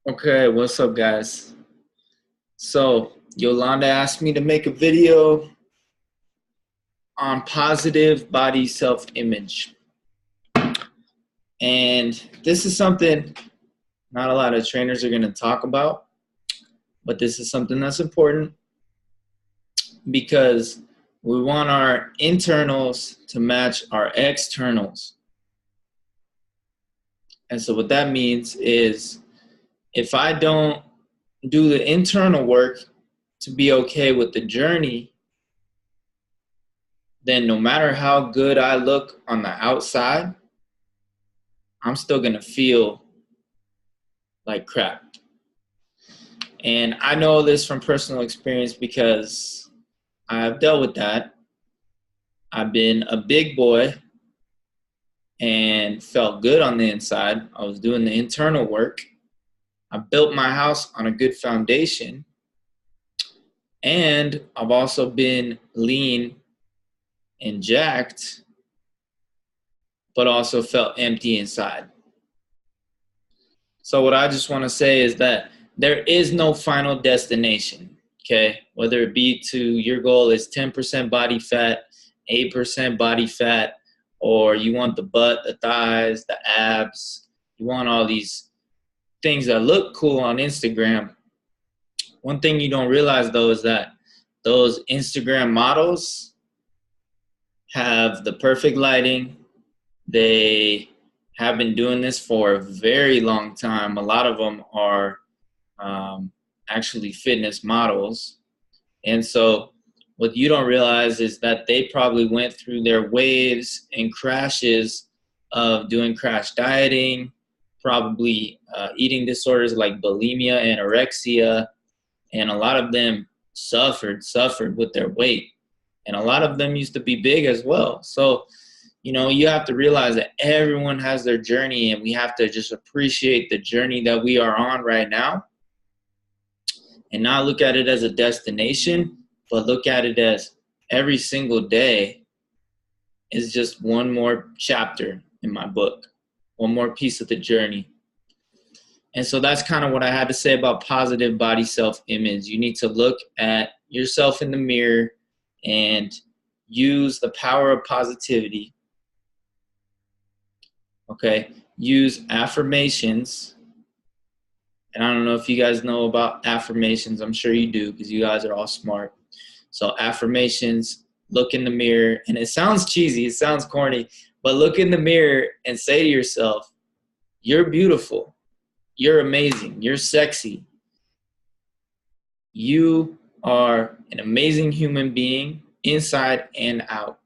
Okay, what's up, guys? So, Yolanda asked me to make a video on positive body self image. And this is something not a lot of trainers are going to talk about, but this is something that's important because we want our internals to match our externals. And so, what that means is if I don't do the internal work to be okay with the journey, then no matter how good I look on the outside, I'm still going to feel like crap. And I know this from personal experience because I've dealt with that. I've been a big boy and felt good on the inside. I was doing the internal work. I built my house on a good foundation. And I've also been lean and jacked, but also felt empty inside. So what I just want to say is that there is no final destination, okay? Whether it be to your goal is 10% body fat, 8% body fat, or you want the butt, the thighs, the abs, you want all these things that look cool on Instagram. One thing you don't realize, though, is that those Instagram models have the perfect lighting. They have been doing this for a very long time. A lot of them are actually fitness models. And so what you don't realize is that they probably went through their waves and crashes of doing crash dieting, probably eating disorders like bulimia, anorexia, and a lot of them suffered with their weight. And a lot of them used to be big as well. So you have to realize that everyone has their journey, and we have to just appreciate the journey that we are on right now and not look at it as a destination, but look at it as every single day is just one more chapter in my book, one more piece of the journey. And so that's kind of what I had to say about positive body self-image. You need to look at yourself in the mirror and use the power of positivity. Okay, use affirmations. And I don't know if you guys know about affirmations. I'm sure you do because you guys are all smart. So affirmations, look in the mirror. And it sounds cheesy, it sounds corny, but look in the mirror and say to yourself, you're beautiful. You're amazing. You're sexy. You are an amazing human being inside and out.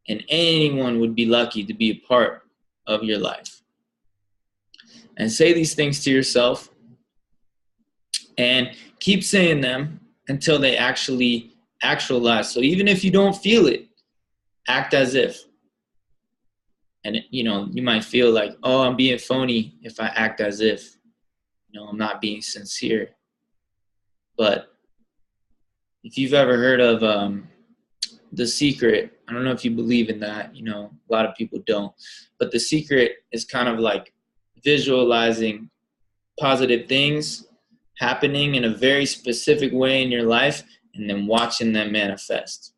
And anyone would be lucky to be a part of your life. And say these things to yourself and keep saying them until they actually actualize. So even if you don't feel it, act as if. And you might feel like, oh, I'm being phony if I act as if. I'm not being sincere. But if you've ever heard of The Secret, I don't know if you believe in that. A lot of people don't. But The Secret is kind of like visualizing positive things happening in a very specific way in your life and then watching them manifest.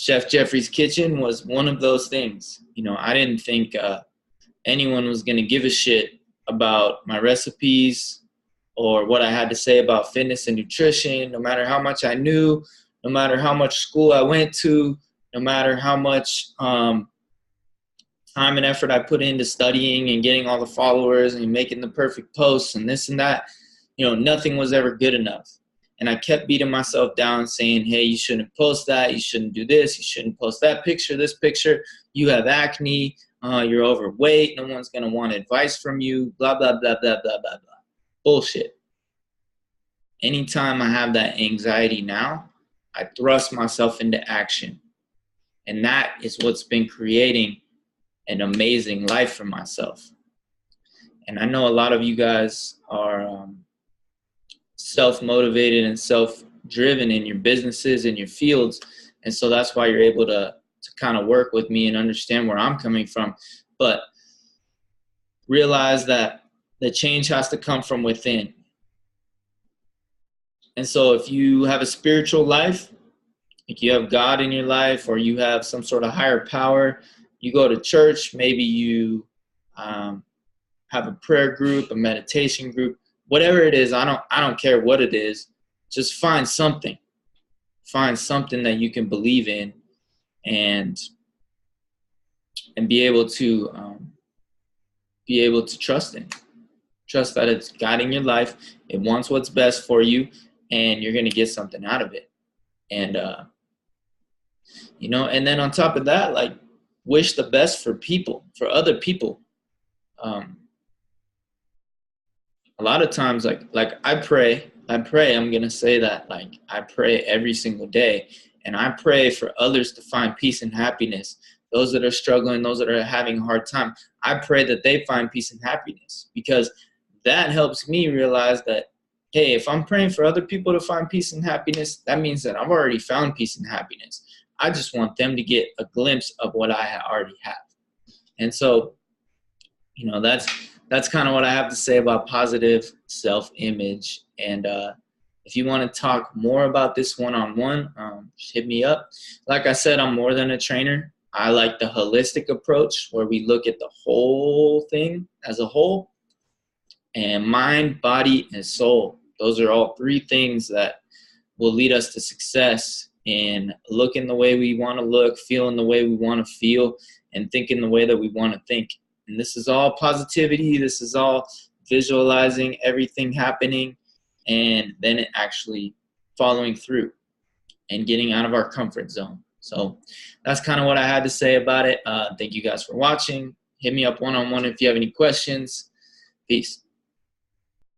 Chef Jeffrey's Kitchen was one of those things. I didn't think anyone was going to give a shit about my recipes or what I had to say about fitness and nutrition, no matter how much I knew, no matter how much school I went to, no matter how much time and effort I put into studying and getting all the followers and making the perfect posts and this and that. Nothing was ever good enough. And I kept beating myself down saying, hey, you shouldn't post that. You shouldn't do this. You shouldn't post that picture, this picture. You have acne. You're overweight. No one's going to want advice from you. Blah, blah, blah, blah, blah, blah, blah. Bullshit. Anytime I have that anxiety now, I thrust myself into action. And that is what's been creating an amazing life for myself. And I know a lot of you guys are self-motivated and self-driven in your businesses and your fields. And so that's why you're able to kind of work with me and understand where I'm coming from. But realize that The change has to come from within. And so if you have a spiritual life, like you have God in your life, or you have some sort of higher power, you go to church, maybe you have a prayer group, a meditation group, whatever it is, I don't care what it is. Just find something that you can believe in, and be able to trust in. Trust that it's guiding your life. It wants what's best for you, and you're going to get something out of it. And and then on top of that, like, wish the best for other people. A lot of times, like I pray, I'm going to say that, like, I pray every single day, and I pray for others to find peace and happiness. Those that are struggling, those that are having a hard time, I pray that they find peace and happiness, because that helps me realize that, hey, if I'm praying for other people to find peace and happiness, that means that I've already found peace and happiness. I just want them to get a glimpse of what I already have. And so, that's kind of what I have to say about positive self-image. And if you want to talk more about this one-on-one, just hit me up. Like I said, I'm more than a trainer. I like the holistic approach, where we look at the whole thing as a whole, and mind, body, and soul. Those are all three things that will lead us to success, and looking the way we want to look, feeling the way we want to feel, and thinking the way that we want to think. And this is all positivity. This is all visualizing everything happening, and then it actually following through and getting out of our comfort zone. So that's kind of what I had to say about it. Thank you guys for watching. Hit me up one-on-one if you have any questions. Peace.